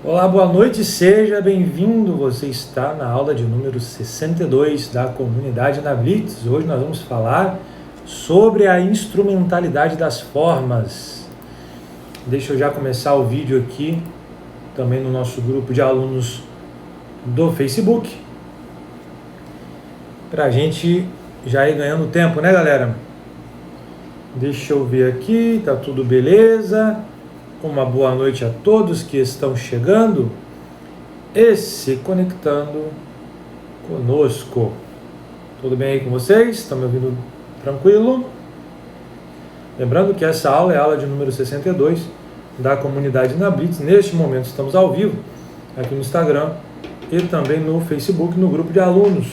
Olá, boa noite, seja bem-vindo. Você está na aula de número 62 da Comunidade na Blitz. Hoje nós vamos falar sobre a instrumentalidade das formas. Deixa eu já começar o vídeo aqui, também no nosso grupo de alunos do Facebook, para a gente já ir ganhando tempo, né, galera? Deixa eu ver aqui, tá tudo beleza? Uma boa noite a todos que estão chegando e se conectando conosco. Tudo bem aí com vocês? Estão me ouvindo tranquilo? Lembrando que essa aula é a aula de número 62 da Comunidade na Blitz. Neste momento estamos ao vivo aqui no Instagram e também no Facebook, no grupo de alunos.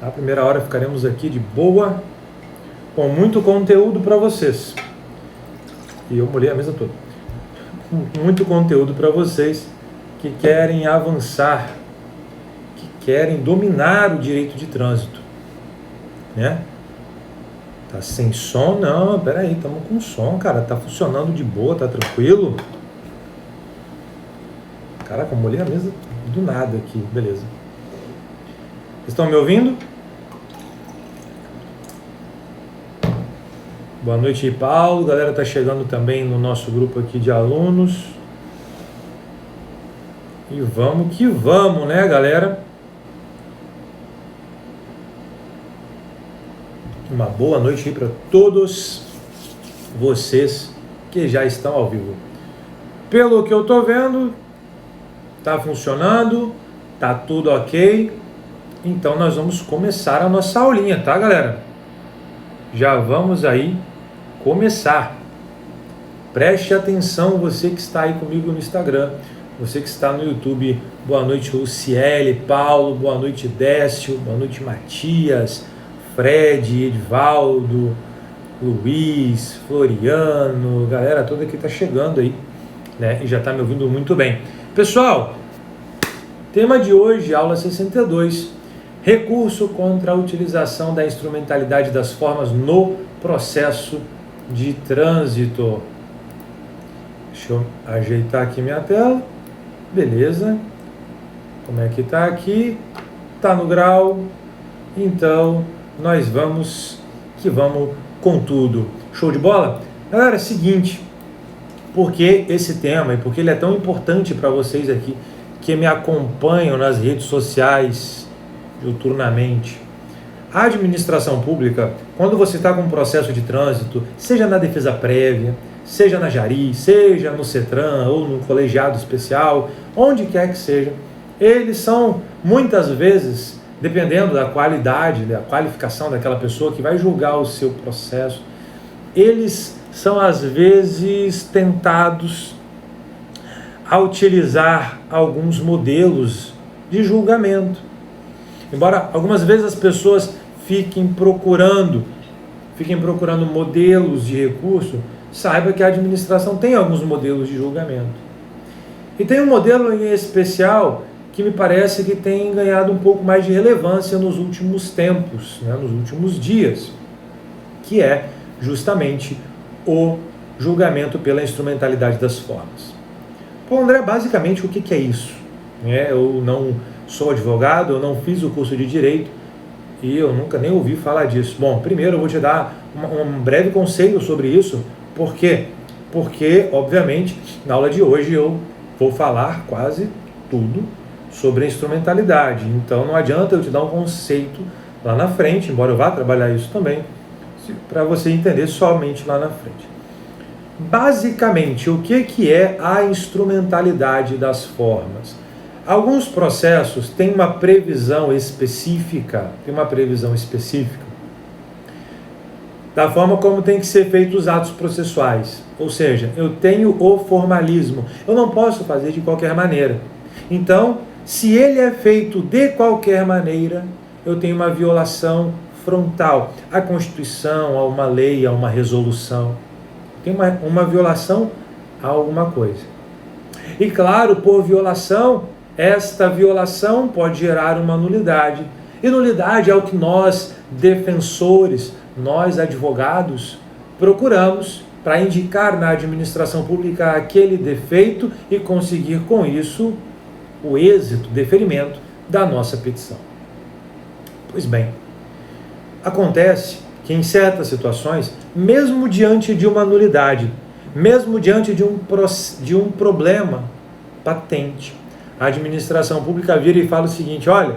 Na primeira hora ficaremos aqui de boa, com muito conteúdo para vocês. E eu molhei a mesa toda. Muito conteúdo para vocês que querem avançar, que querem dominar o direito de trânsito, né? Tá sem som? Não, peraí, estamos com som, cara, tá funcionando de boa, tá tranquilo? Caraca, eu molhei a mesa do nada aqui, beleza. Estão me ouvindo? Boa noite, Paulo. Galera tá chegando também no nosso grupo aqui de alunos. E vamos que vamos, né, galera? Uma boa noite aí para todos vocês que já estão ao vivo. Pelo que eu tô vendo, tá funcionando, tá tudo ok. Então nós vamos começar a nossa aulinha, tá, galera? Já vamos aí começar. Preste atenção, você que está aí comigo no Instagram, você que está no YouTube. Boa noite, Luciele, Paulo, boa noite, Décio, boa noite, Matias, Fred, Edvaldo, Luiz, Floriano, galera toda que está chegando aí, né? E já está me ouvindo muito bem. Pessoal, tema de hoje, aula 62, recurso contra a utilização da instrumentalidade das formas no processo de trânsito. Deixa eu ajeitar aqui minha tela. Beleza. Como é que tá aqui? Tá no grau. Então, nós vamos com tudo. Show de bola? Galera, é o seguinte, porque esse tema e porque ele é tão importante para vocês aqui que me acompanham nas redes sociais diuturnamente. A administração pública, quando você está com um processo de trânsito, seja na defesa prévia, seja na Jari, seja no CETRAN ou no colegiado especial, onde quer que seja, eles são muitas vezes, dependendo da qualidade, da qualificação daquela pessoa que vai julgar o seu processo, eles são às vezes tentados a utilizar alguns modelos de julgamento. Embora algumas vezes as pessoas fiquem procurando modelos de recurso, saiba que a administração tem alguns modelos de julgamento. E tem um modelo em especial que me parece que tem ganhado um pouco mais de relevância nos últimos tempos, né, nos últimos dias, que é justamente o julgamento pela instrumentalidade das formas. Pô, André, basicamente o que é isso? Eu não sou advogado, eu não fiz o curso de Direito e eu nunca nem ouvi falar disso. Bom, primeiro eu vou te dar um breve conceito sobre isso. Por quê? Porque, obviamente, na aula de hoje eu vou falar quase tudo sobre a instrumentalidade. Então não adianta eu te dar um conceito lá na frente, embora eu vá trabalhar isso também, para você entender somente lá na frente. Basicamente, o que é a instrumentalidade das formas? Alguns processos têm uma previsão específica, da forma como tem que ser feitos os atos processuais. Ou seja, eu tenho o formalismo. Eu não posso fazer de qualquer maneira. Então, se ele é feito de qualquer maneira, eu tenho uma violação frontal à Constituição, a uma lei, a uma resolução. Tem uma violação a alguma coisa. E claro, por violação, esta violação pode gerar uma nulidade. E nulidade é o que nós, defensores, nós, advogados, procuramos para indicar na administração pública aquele defeito e conseguir com isso o êxito, deferimento da nossa petição. Pois bem, acontece que em certas situações, mesmo diante de uma nulidade, mesmo diante de um problema patente, a administração pública vira e fala o seguinte: olha,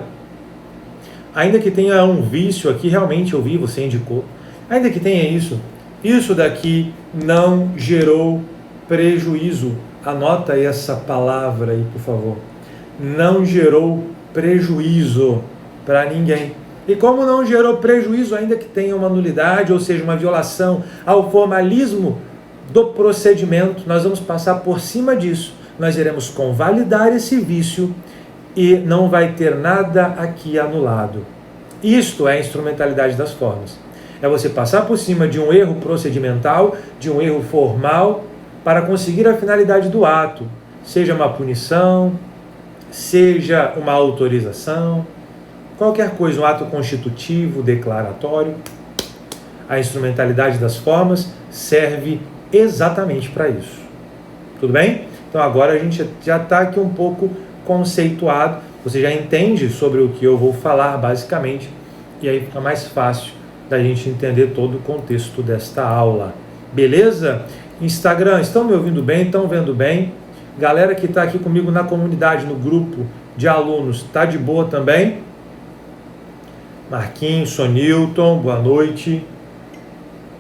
ainda que tenha um vício aqui, realmente eu vi, você indicou, ainda que tenha isso daqui não gerou prejuízo. Anota essa palavra aí, por favor. Não gerou prejuízo para ninguém. E como não gerou prejuízo, ainda que tenha uma nulidade, ou seja, uma violação ao formalismo do procedimento, nós vamos passar por cima disso. Nós iremos convalidar esse vício e não vai ter nada aqui anulado. Isto é a instrumentalidade das formas. É você passar por cima de um erro procedimental, de um erro formal, para conseguir a finalidade do ato, seja uma punição, seja uma autorização, qualquer coisa, um ato constitutivo, declaratório. A instrumentalidade das formas serve exatamente para isso. Tudo bem? Então agora a gente já está aqui um pouco conceituado, você já entende sobre o que eu vou falar basicamente, e aí fica mais fácil da gente entender todo o contexto desta aula. Beleza? Instagram, estão me ouvindo bem? Estão vendo bem? Galera que está aqui comigo na comunidade, no grupo de alunos, está de boa também? Marquinhos, Sonilton, boa noite.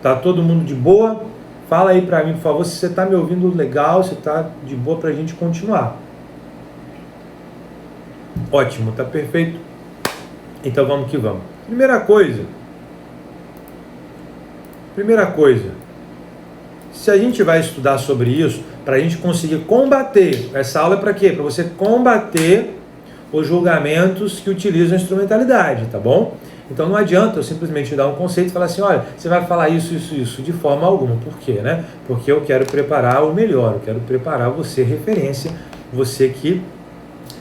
Tá todo mundo de boa? Fala aí para mim, por favor, se você está me ouvindo legal, se está de boa para a gente continuar. Ótimo, tá perfeito. Então vamos que vamos. Primeira coisa, se a gente vai estudar sobre isso, para a gente conseguir combater, essa aula é para quê? Para você combater os julgamentos que utilizam a instrumentalidade, tá bom? Então não adianta eu simplesmente dar um conceito e falar assim, olha, você vai falar isso, de forma alguma. Por quê, né? Porque eu quero preparar o melhor, eu quero preparar você referência, você que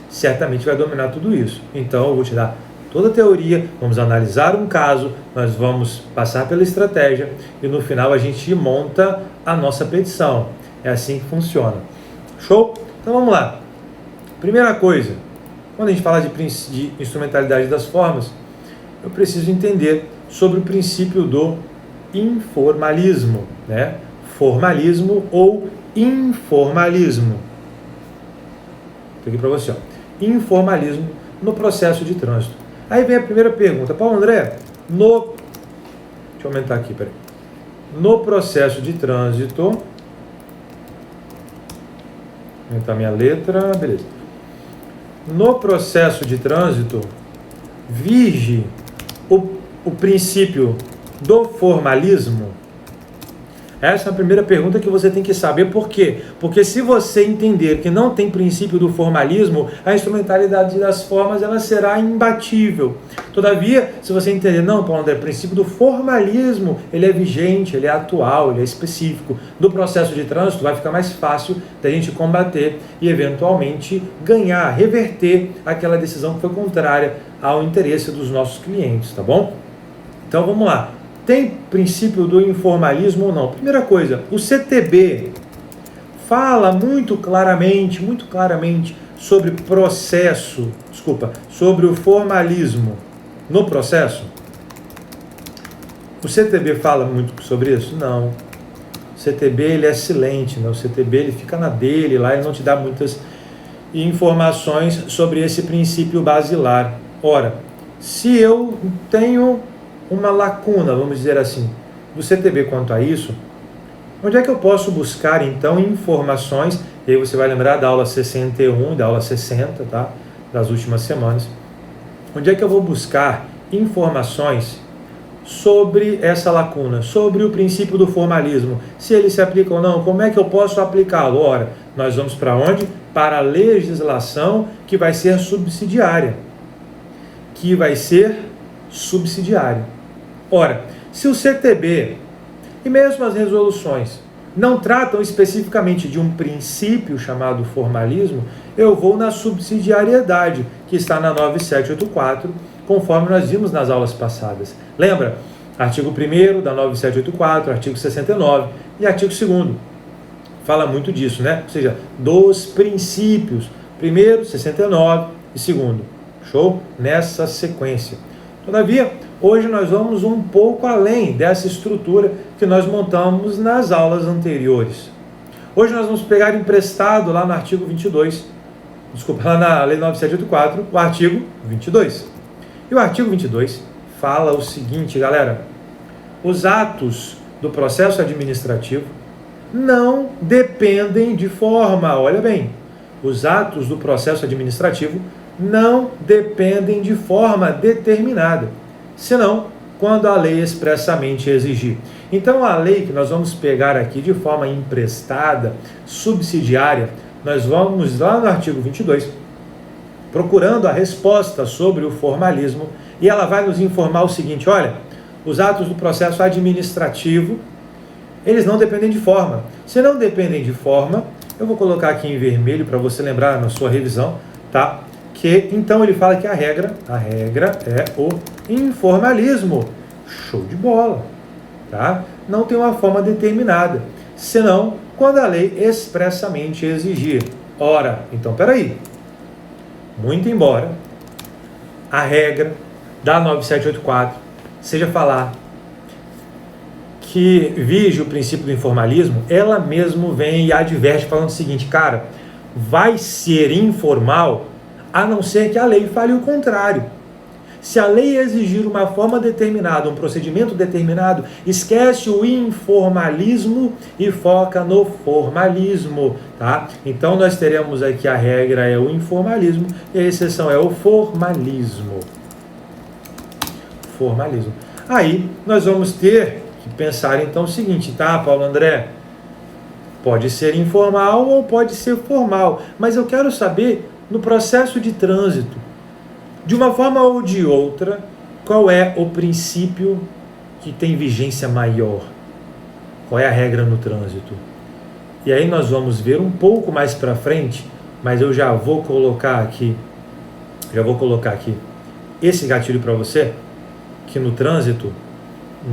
certamente vai dominar tudo isso. Então eu vou te dar toda a teoria, vamos analisar um caso, nós vamos passar pela estratégia e no final a gente monta a nossa petição. É assim que funciona. Show? Então vamos lá. Primeira coisa, quando a gente fala de instrumentalidade das formas, eu preciso entender sobre o princípio do informalismo, né? Formalismo ou informalismo. Estou aqui para você, ó. Informalismo no processo de trânsito. Aí vem a primeira pergunta. Paulo André, deixa eu aumentar aqui, peraí. No processo de trânsito, aumentar minha letra, beleza. No processo de trânsito, vige o princípio do formalismo? Essa é a primeira pergunta que você tem que saber. Por quê? Porque se você entender que não tem princípio do formalismo, a instrumentalidade das formas ela será imbatível. Todavia, se você entender, não, Paulo André, o princípio do formalismo, ele é vigente, ele é atual, ele é específico. Do processo de trânsito vai ficar mais fácil da gente combater e eventualmente ganhar, reverter aquela decisão que foi contrária ao interesse dos nossos clientes, tá bom? Então vamos lá. Tem princípio do informalismo ou não? Primeira coisa, o CTB fala muito claramente sobre sobre o formalismo no processo. O CTB fala muito sobre isso? Não. O CTB ele é silente, né? O CTB ele fica na dele lá e não te dá muitas informações sobre esse princípio basilar. Ora, se eu tenho uma lacuna, vamos dizer assim, do CTB quanto a isso, onde é que eu posso buscar, então, informações? E aí você vai lembrar da aula 61 e da aula 60, tá? Das últimas semanas. Onde é que eu vou buscar informações sobre essa lacuna, sobre o princípio do formalismo? Se ele se aplica ou não, como é que eu posso aplicá-lo? Ora, nós vamos para onde? Para a legislação que vai ser subsidiária. Ora, se o CTB e mesmo as resoluções não tratam especificamente de um princípio chamado formalismo, eu vou na subsidiariedade, que está na 9784, conforme nós vimos nas aulas passadas. Lembra Artigo 1º da 9784, artigo 69 e artigo 2º. Fala muito disso, né? Ou seja, dos princípios. 1º, 69 e 2º. Show? Nessa sequência. Todavia, hoje nós vamos um pouco além dessa estrutura que nós montamos nas aulas anteriores. Hoje nós vamos pegar emprestado lá no artigo 22, lá na Lei 9784, o artigo 22. E o artigo 22 fala o seguinte, galera: os atos do processo administrativo não dependem de forma, olha bem, os atos do processo administrativo não dependem de forma determinada, senão quando a lei expressamente exigir. Então, a lei que nós vamos pegar aqui de forma emprestada, subsidiária, nós vamos lá no artigo 22, procurando a resposta sobre o formalismo, e ela vai nos informar o seguinte: olha, os atos do processo administrativo, eles não dependem de forma. Se não dependem de forma, eu vou colocar aqui em vermelho para você lembrar na sua revisão, tá? Que então ele fala que a regra é o informalismo. Show de bola, tá? Não tem uma forma determinada, senão quando a lei expressamente exigir. Ora, então peraí, muito embora a regra da 9784 seja falar que vige o princípio do informalismo, ela mesmo vem e adverte falando o seguinte: cara, vai ser informal a não ser que a lei fale o contrário. Se a lei exigir uma forma determinada, um procedimento determinado, esquece o informalismo e foca no formalismo, tá? Então nós teremos aqui a regra é o informalismo e a exceção é o formalismo. Formalismo. Aí nós vamos ter que pensar então o seguinte, tá, Paulo André? Pode ser informal ou pode ser formal, mas eu quero saber, no processo de trânsito, de uma forma ou de outra, qual é o princípio que tem vigência maior? Qual é a regra no trânsito? E aí nós vamos ver um pouco mais para frente, mas eu já vou colocar aqui esse gatilho para você, que no trânsito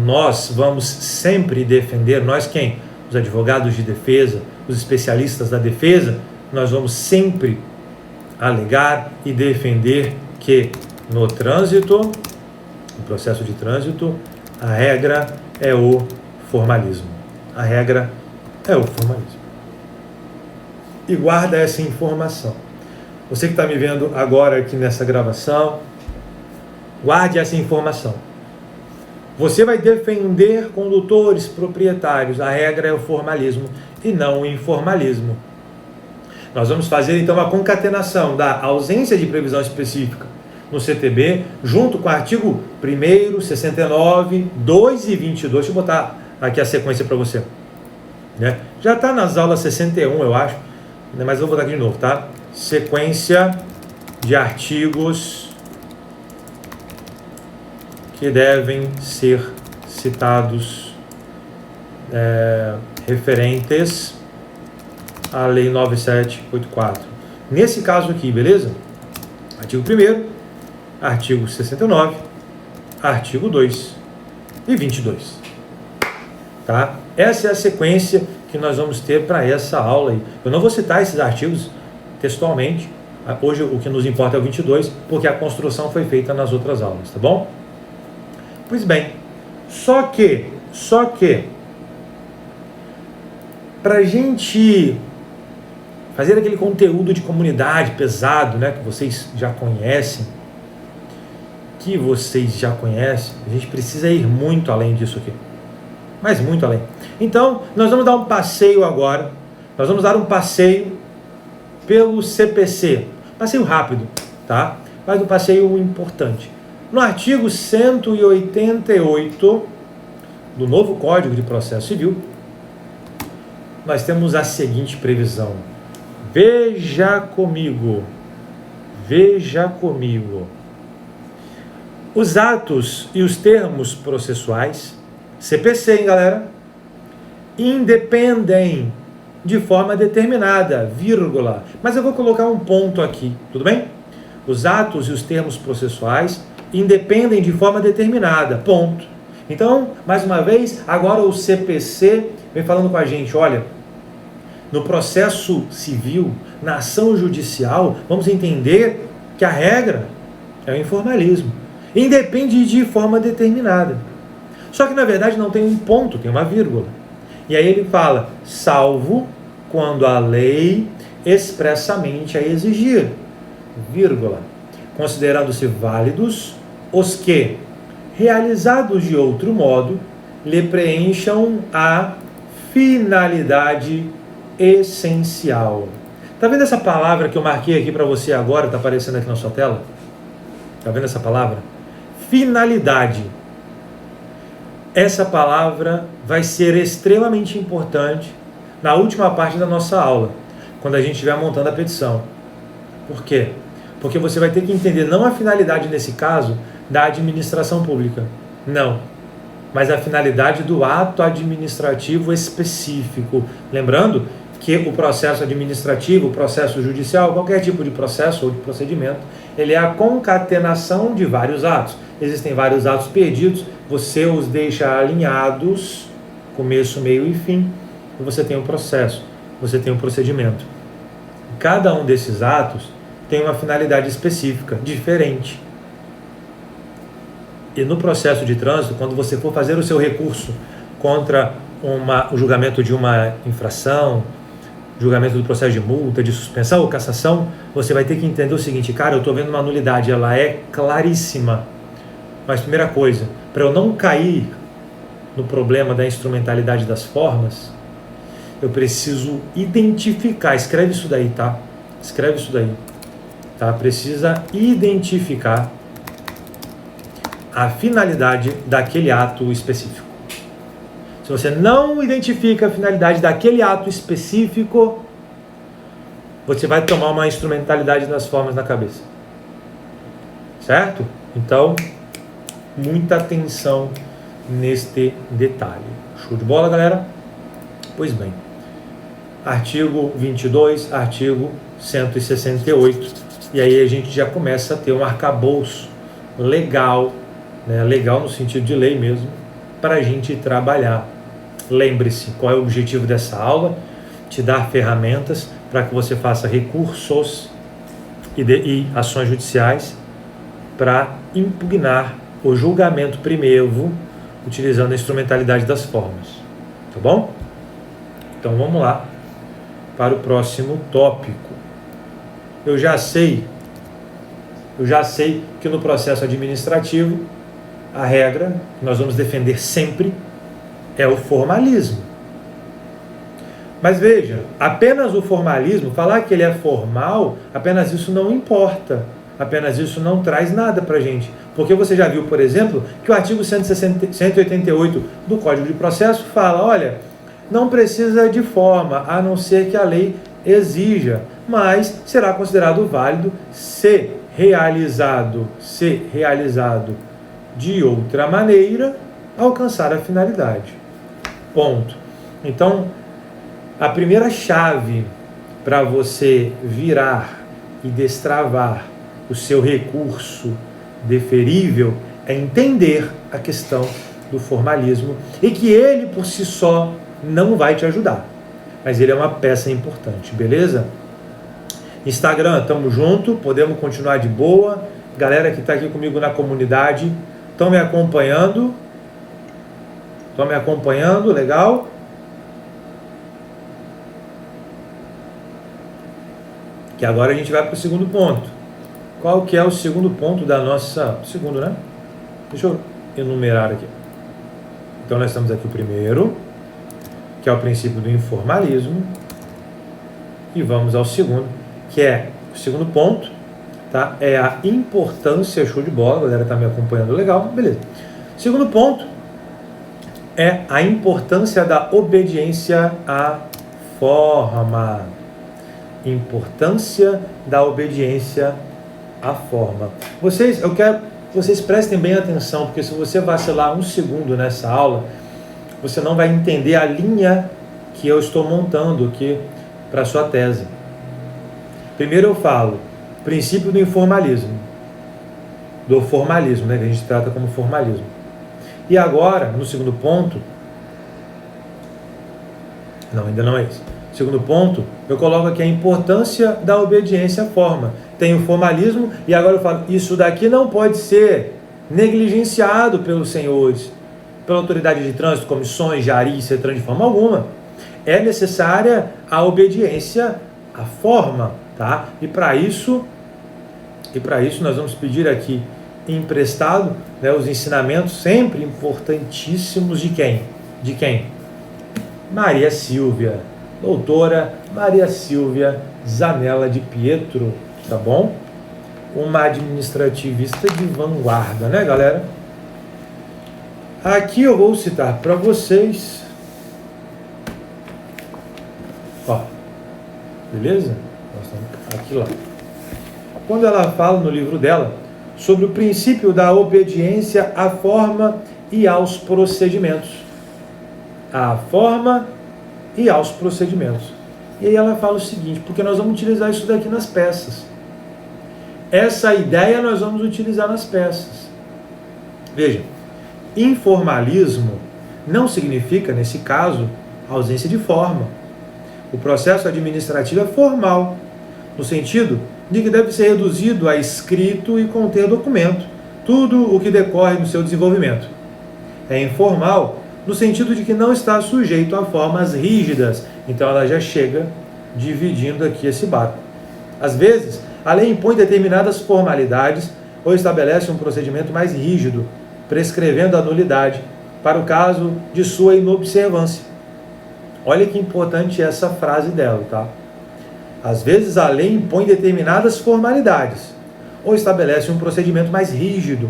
nós vamos sempre defender, nós quem? Os advogados de defesa, os especialistas da defesa, nós vamos sempre alegar e defender que no trânsito, no processo de trânsito, a regra é o formalismo. A regra é o formalismo. E guarda essa informação. Você que está me vendo agora aqui nessa gravação, guarde essa informação. Você vai defender condutores proprietários. A regra é o formalismo e não o informalismo. Nós vamos fazer então a concatenação da ausência de previsão específica no CTB, junto com o artigo 1º, 69, 2 e 22. Deixa eu botar aqui a sequência para você. Né? Já está nas aulas 61, eu acho, mas eu vou botar aqui de novo, tá? Sequência de artigos que devem ser citados referentes à Lei 9784. Nesse caso aqui, beleza? Artigo 1º, artigo 69, artigo 2 e 22. Tá? Essa é a sequência que nós vamos ter para essa aula aí. Eu não vou citar esses artigos textualmente. Hoje o que nos importa é o 22, porque a construção foi feita nas outras aulas, tá bom? Pois bem, só que, para a gente fazer aquele conteúdo de comunidade pesado, né, que vocês já conhecem, a gente precisa ir muito além disso aqui, mas muito além. Então, nós vamos dar um passeio agora, nós vamos dar um passeio pelo CPC, passeio rápido, tá? Mas um passeio importante. No artigo 188 do novo Código de Processo Civil, nós temos a seguinte previsão. Veja comigo. Os atos e os termos processuais, CPC, hein, galera? Independem de forma determinada, vírgula. Mas eu vou colocar um ponto aqui, tudo bem? Os atos e os termos processuais independem de forma determinada, ponto. Então, mais uma vez, agora o CPC vem falando com a gente, olha, no processo civil, na ação judicial, vamos entender que a regra é o informalismo. Independe de forma determinada. Só que, na verdade, não tem um ponto, tem uma vírgula. E aí ele fala, salvo quando a lei expressamente a exigir, vírgula, considerando-se válidos os que, realizados de outro modo, lhe preencham a finalidade essencial. Tá vendo essa palavra que eu marquei aqui para você agora, tá aparecendo aqui na sua tela? Tá vendo essa palavra? Finalidade. Essa palavra vai ser extremamente importante na última parte da nossa aula, quando a gente estiver montando a petição. Por quê? Porque você vai ter que entender não a finalidade, nesse caso, da administração pública. Não. Mas a finalidade do ato administrativo específico. Lembrando que o processo administrativo, o processo judicial, qualquer tipo de processo ou de procedimento, ele é a concatenação de vários atos. Existem vários atos perdidos, você os deixa alinhados, começo, meio e fim, e você tem um processo, você tem um procedimento. Cada um desses atos tem uma finalidade específica, diferente. E no processo de trânsito, quando você for fazer o seu recurso contra o julgamento de uma infração, julgamento do processo de multa, de suspensão ou cassação, você vai ter que entender o seguinte, cara, eu estou vendo uma nulidade, ela é claríssima. Mas primeira coisa, para eu não cair no problema da instrumentalidade das formas, eu preciso identificar, escreve isso daí, tá? Escreve isso daí, tá? Precisa identificar a finalidade daquele ato específico. Se você não identifica a finalidade daquele ato específico, você vai tomar uma instrumentalidade das formas na cabeça. Certo? Então, muita atenção neste detalhe. Show de bola, galera? Pois bem. Artigo 22, artigo 168. E aí a gente já começa a ter um arcabouço legal, né? Legal no sentido de lei mesmo, para a gente trabalhar. Lembre-se, qual é o objetivo dessa aula? Te dar ferramentas para que você faça recursos e ações judiciais para impugnar o julgamento primeiro, utilizando a instrumentalidade das formas. Tá bom? Então vamos lá para o próximo tópico. Eu já sei que no processo administrativo a regra que nós vamos defender sempre é o formalismo. Mas veja, apenas o formalismo, falar que ele é formal, apenas isso não importa. Apenas isso não traz nada para a gente. Porque você já viu, por exemplo, que o artigo 188 do Código de Processo fala, olha, não precisa de forma, a não ser que a lei exija, mas será considerado válido se realizado de outra maneira, alcançar a finalidade. Ponto. Então, a primeira chave para você virar e destravar o seu recurso deferível é entender a questão do formalismo e que ele por si só não vai te ajudar, mas ele é uma peça importante, beleza? Instagram, tamo junto, podemos continuar de boa. Galera que está aqui comigo na comunidade, estão me acompanhando? Estão me acompanhando? Legal? Que agora a gente vai para o segundo ponto. Qual que é o segundo ponto da nossa... Segundo, né? Deixa eu enumerar aqui. Então nós estamos aqui o primeiro, que é o princípio do informalismo. E vamos ao segundo, que é o segundo ponto, tá? É a importância, show de bola, a galera está me acompanhando legal, beleza. Segundo ponto é a importância da obediência à forma. Importância da obediência à forma. Eu quero que vocês prestem bem atenção, porque se você vacilar um segundo nessa aula, você não vai entender a linha que eu estou montando aqui para a sua tese. Primeiro eu falo princípio do formalismo, né, que a gente trata como formalismo. E agora, no segundo ponto, não, ainda não é isso. Segundo ponto, eu coloco aqui a importância da obediência à forma. Tem o formalismo e agora eu falo, isso daqui não pode ser negligenciado pelos senhores, pela autoridade de trânsito, comissões, jari, CETRAN, de forma alguma. É necessária a obediência à forma, tá? E para isso nós vamos pedir aqui emprestado, né, os ensinamentos sempre importantíssimos de quem? De quem? Maria Silvia, doutora Maria Silvia Zanella de Pietro, tá bom? Uma administrativista de vanguarda, né, galera? Aqui eu vou citar para vocês, ó, beleza? Nós estamos aqui lá. Quando ela fala no livro dela sobre o princípio da obediência à forma e aos procedimentos. À forma e aos procedimentos. E aí ela fala o seguinte, porque nós vamos utilizar isso daqui nas peças. Essa ideia nós vamos utilizar nas peças. Veja, informalismo não significa, nesse caso, ausência de forma. O processo administrativo é formal, no sentido de que deve ser reduzido a escrito e conter documento, tudo o que decorre do seu desenvolvimento. É informal no sentido de que não está sujeito a formas rígidas, então ela já chega dividindo aqui esse barco. Às vezes, a lei impõe determinadas formalidades ou estabelece um procedimento mais rígido, prescrevendo a nulidade para o caso de sua inobservância. Olha que importante essa frase dela, tá? Às vezes a lei impõe determinadas formalidades ou estabelece um procedimento mais rígido,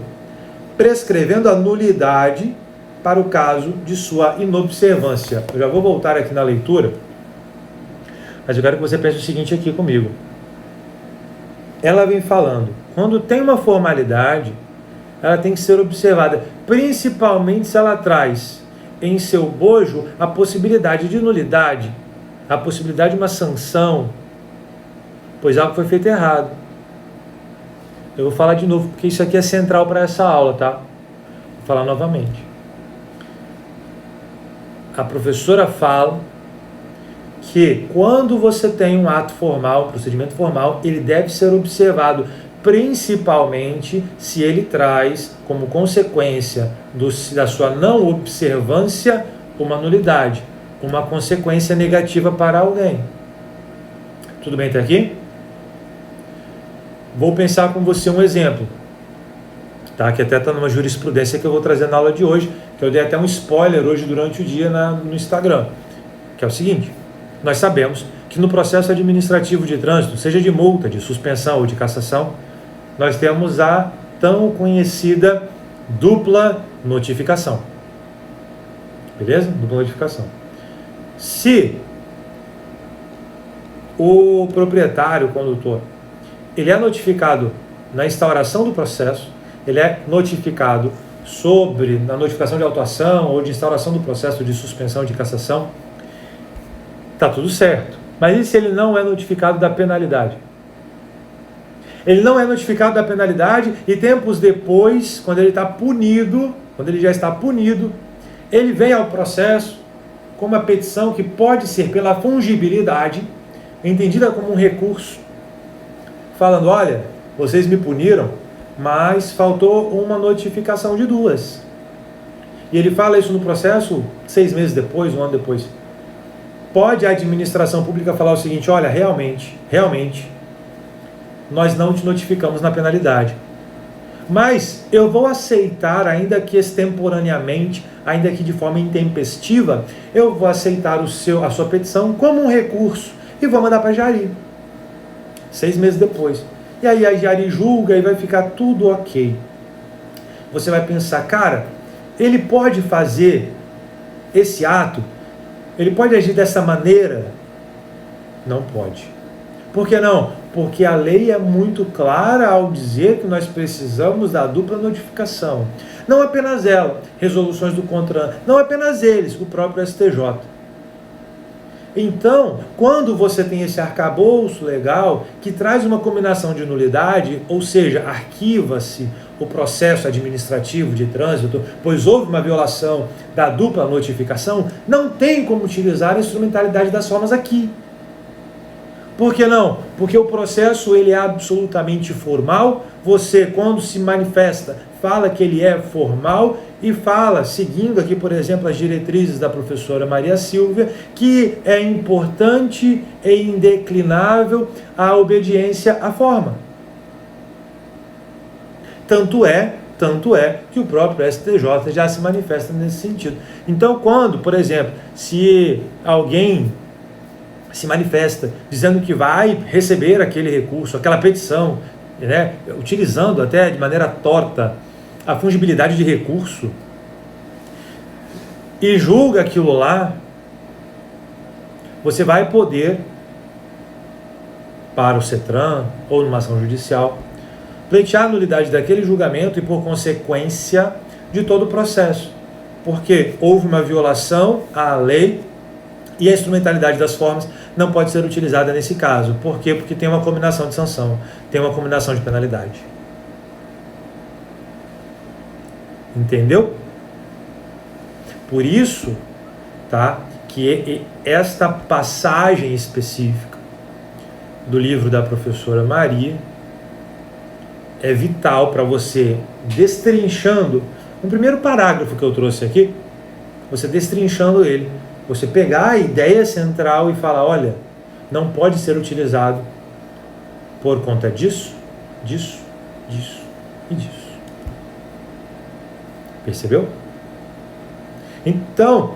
prescrevendo a nulidade para o caso de sua inobservância. Eu já vou voltar aqui na leitura, mas eu quero que você pense o seguinte aqui comigo. Ela vem falando, quando tem uma formalidade, ela tem que ser observada, principalmente se ela traz em seu bojo a possibilidade de nulidade, a possibilidade de uma sanção, pois algo foi feito errado. Eu vou falar de novo, porque isso aqui é central para essa aula, tá? Vou falar novamente. A professora fala que quando você tem um ato formal, um procedimento formal, ele deve ser observado, principalmente se ele traz como consequência da sua não observância uma nulidade, uma consequência negativa para alguém. Tudo bem até aqui? Vou pensar com você um exemplo, tá? Que até está numa jurisprudência que eu vou trazer na aula de hoje, que eu dei até um spoiler hoje durante o dia no Instagram, que é o seguinte: nós sabemos que no processo administrativo de trânsito, seja de multa, de suspensão ou de cassação, nós temos a tão conhecida dupla notificação. Beleza? Dupla notificação. Se o proprietário, o condutor, ele é notificado na instauração do processo, ele é notificado na notificação de autuação ou de instauração do processo de suspensão de cassação, está tudo certo. Mas e se ele não é notificado da penalidade? Ele não é notificado da penalidade e tempos depois, quando ele está punido, quando ele já está punido, ele vem ao processo com uma petição que pode ser pela fungibilidade, entendida como um recurso, falando, olha, vocês me puniram, mas faltou uma notificação de duas. E ele fala isso no processo 6 meses depois, 1 ano depois. Pode a administração pública falar o seguinte, olha, realmente, nós não te notificamos na penalidade. Mas eu vou aceitar, ainda que extemporaneamente, ainda que de forma intempestiva, eu vou aceitar a sua petição como um recurso e vou mandar para a Jari. 6 meses depois. E aí a Jari julga e vai ficar tudo ok. Você vai pensar, cara, ele pode fazer esse ato? Ele pode agir dessa maneira? Não pode. Por que não? Porque a lei é muito clara ao dizer que nós precisamos da dupla notificação. Não apenas ela, resoluções do CONTRAN, não apenas eles, o próprio STJ. Então, quando você tem esse arcabouço legal, que traz uma combinação de nulidade, ou seja, arquiva-se o processo administrativo de trânsito, pois houve uma violação da dupla notificação, não tem como utilizar a instrumentalidade das formas aqui. Por que não? Porque o processo ele é absolutamente formal. Você, quando se manifesta, fala que ele é formal e fala, seguindo aqui, por exemplo, as diretrizes da professora Maria Silvia, que é importante e indeclinável a obediência à forma. Tanto é que o próprio STJ já se manifesta nesse sentido. Então, quando, por exemplo, se alguém se manifesta dizendo que vai receber aquele recurso, aquela petição, né, utilizando até de maneira torta a fungibilidade de recurso, e julga aquilo lá, você vai poder, para o CETRAN ou numa ação judicial, pleitear a nulidade daquele julgamento e, por consequência, de todo o processo. Porque houve uma violação à lei e a instrumentalidade das formas não pode ser utilizada nesse caso. Por quê? Porque tem uma combinação de sanção, tem uma combinação de penalidade. Entendeu? Por isso, tá, que esta passagem específica do livro da professora Maria é vital para você, destrinchando um primeiro parágrafo que eu trouxe aqui, você destrinchando ele, você pegar a ideia central e falar, olha, não pode ser utilizado por conta disso, disso, disso e disso. Percebeu? Então,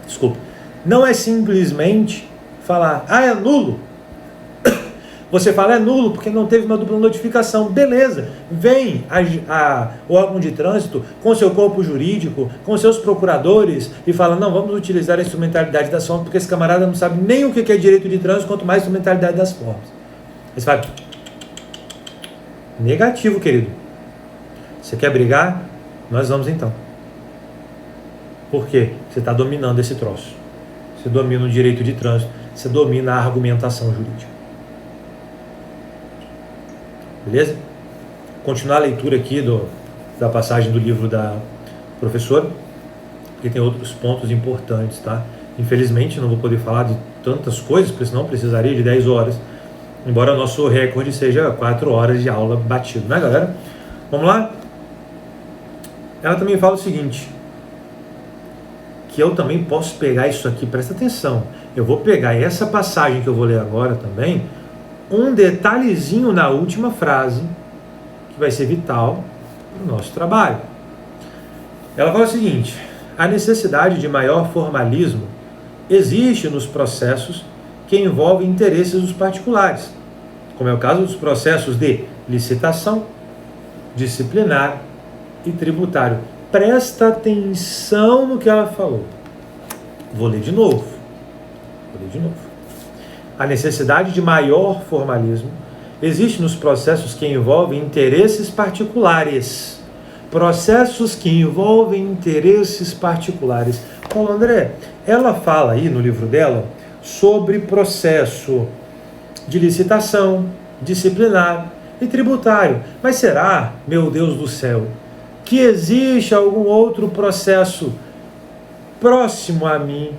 desculpa, não é simplesmente falar, é nulo. Você fala, é nulo porque não teve uma dupla notificação. Beleza, vem o órgão de trânsito com seu corpo jurídico, com seus procuradores e fala, não, vamos utilizar a instrumentalidade das formas porque esse camarada não sabe nem o que é direito de trânsito, quanto mais a instrumentalidade das formas. Aí você fala, negativo, querido. Você quer brigar? Nós vamos então. Por quê? Você está dominando esse troço. Você domina o direito de trânsito, você domina a argumentação jurídica. Beleza? Continuar a leitura aqui da passagem do livro da professora, porque tem outros pontos importantes, tá? Infelizmente não vou poder falar de tantas coisas, porque senão precisaria de 10 horas, embora o nosso recorde seja 4 horas de aula batido, né, galera? Vamos lá? Ela também fala o seguinte, que eu também posso pegar isso aqui, presta atenção, eu vou pegar essa passagem que eu vou ler agora também, um detalhezinho na última frase, que vai ser vital para o nosso trabalho. Ela fala o seguinte, a necessidade de maior formalismo existe nos processos que envolvem interesses dos particulares, como é o caso dos processos de licitação, disciplinar e tributário. Presta atenção no que ela falou. Vou ler de novo. A necessidade de maior formalismo existe nos processos que envolvem interesses particulares. Processos que envolvem interesses particulares. Paulo André, ela fala aí no livro dela sobre processo de licitação, disciplinar e tributário. Mas será, meu Deus do céu, que existe algum outro processo próximo a mim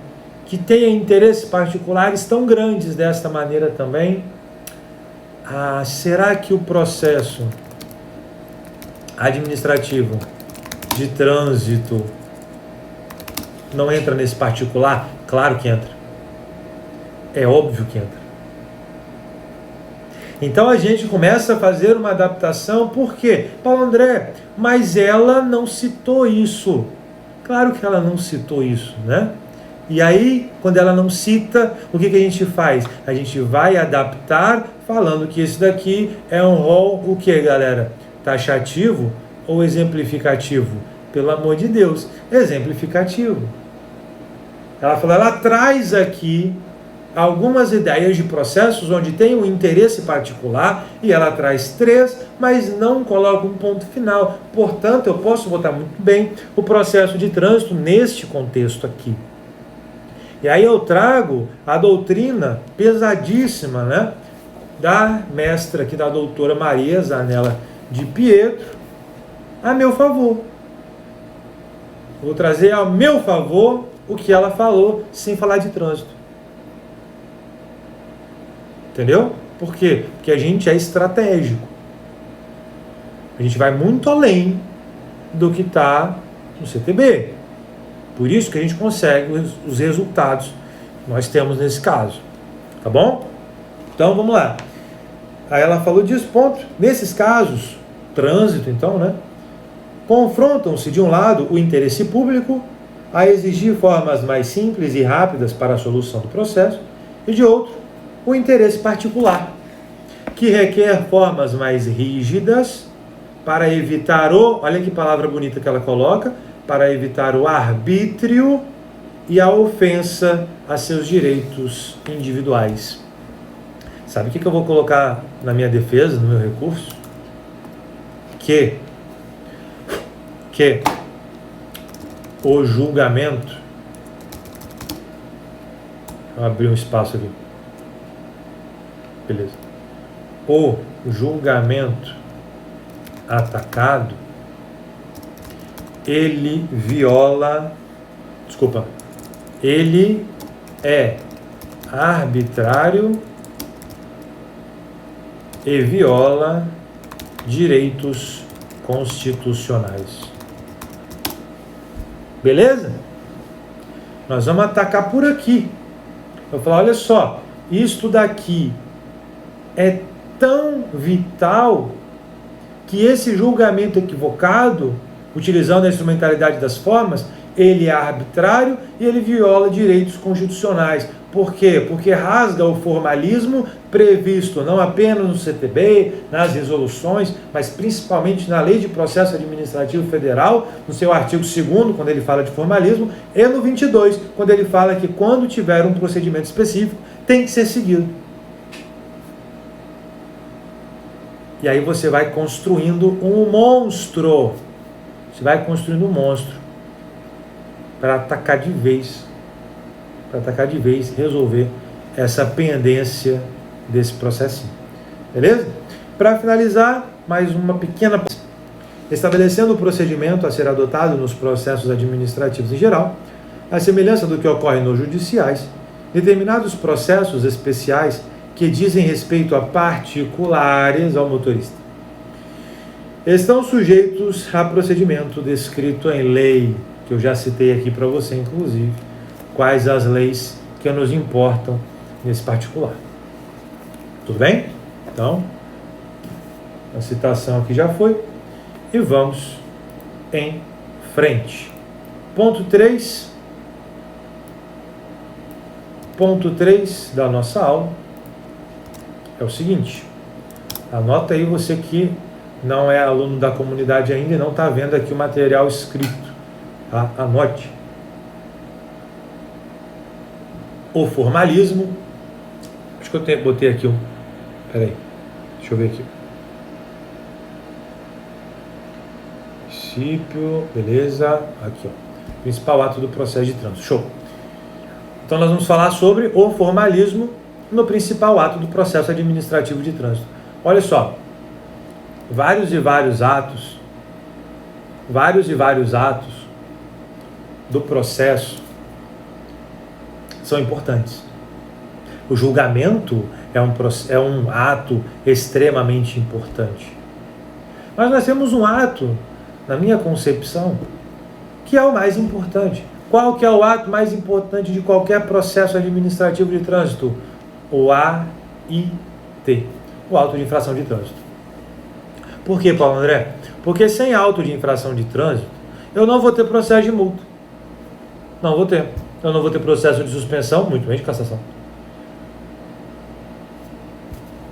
que tenha interesses particulares tão grandes desta maneira também? Será que o processo administrativo de trânsito não entra nesse particular? Claro que entra. É óbvio que entra. Então a gente começa a fazer uma adaptação. Por quê? Paulo André, mas ela não citou isso. Claro que ela não citou isso, né? E aí, quando ela não cita, o que a gente faz? A gente vai adaptar falando que isso daqui é um rol, o que, galera? Taxativo ou exemplificativo? Pelo amor de Deus, exemplificativo. Ela falou, ela traz aqui algumas ideias de processos onde tem um interesse particular e ela traz 3, mas não coloca um ponto final. Portanto, eu posso botar muito bem o processo de trânsito neste contexto aqui. E aí eu trago a doutrina pesadíssima, né, da mestra aqui, da doutora Maria Zanella de Pietro, a meu favor. Vou trazer a meu favor o que ela falou, sem falar de trânsito. Entendeu? Por quê? Porque a gente é estratégico. A gente vai muito além do que está no CTB. Por isso que a gente consegue os resultados que nós temos nesse caso. Tá bom? Então, vamos lá. Aí ela falou disso, ponto. Nesses casos, trânsito, então, né? Confrontam-se, de um lado, o interesse público a exigir formas mais simples e rápidas para a solução do processo, e de outro, o interesse particular, que requer formas mais rígidas para evitar olha que palavra bonita que ela coloca, para evitar o arbítrio e a ofensa a seus direitos individuais. Sabe o que eu vou colocar na minha defesa, no meu recurso? Que o julgamento... Vou abrir um espaço aqui. Beleza. O julgamento atacado, ele é arbitrário e viola direitos constitucionais. Beleza? Nós vamos atacar por aqui. Eu vou falar, olha só, isto daqui é tão vital que esse julgamento equivocado, utilizando a instrumentalidade das formas, ele é arbitrário e ele viola direitos constitucionais. Por quê? Porque rasga o formalismo previsto não apenas no CTB, nas resoluções, mas principalmente na Lei de Processo Administrativo Federal, no seu artigo 2º, quando ele fala de formalismo, e no 22, quando ele fala que quando tiver um procedimento específico, tem que ser seguido. E aí você vai construindo um monstro. Você vai construindo um monstro para atacar de vez, resolver essa pendência desse processinho. Beleza? Para finalizar, mais uma pequena... Estabelecendo o procedimento a ser adotado nos processos administrativos em geral, à semelhança do que ocorre nos judiciais, determinados processos especiais que dizem respeito a particulares ao motorista estão sujeitos a procedimento descrito em lei, que eu já citei aqui para você, inclusive, quais as leis que nos importam nesse particular. Tudo bem? Então, a citação aqui já foi, e vamos em frente. Ponto 3 da nossa aula é o seguinte, anota aí, você que não é aluno da comunidade ainda e não está vendo aqui o material escrito, tá? Anote. O formalismo, acho que eu botei aqui peraí, deixa eu ver aqui. Princípio, beleza, aqui ó, principal ato do processo de trânsito, show. Então nós vamos falar sobre o formalismo no principal ato do processo administrativo de trânsito. Olha só, vários e vários atos do processo são importantes. O julgamento é um ato extremamente importante. Mas nós temos um ato, na minha concepção, que é o mais importante. Qual que é o ato mais importante de qualquer processo administrativo de trânsito? O AIT, o auto de infração de trânsito. Por quê, Paulo André? Porque sem auto de infração de trânsito, eu não vou ter processo de multa. Não vou ter. Eu não vou ter processo de suspensão, muito menos de cassação.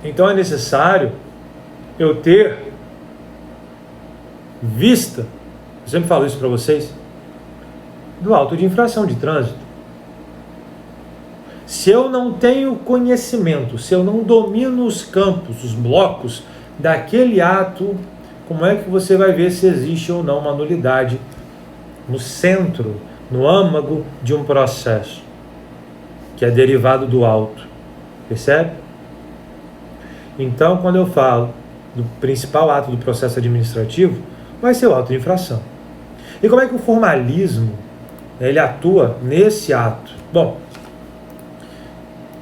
Então é necessário eu ter vista, eu sempre falo isso para vocês, do auto de infração de trânsito. Se eu não tenho conhecimento, se eu não domino os campos, os blocos daquele ato, como é que você vai ver se existe ou não uma nulidade no centro, no âmago de um processo? que é derivado do auto. Percebe? Então, quando eu falo do principal ato do processo administrativo, vai ser o auto de infração. E como é que o formalismo, né, ele atua nesse ato? Bom,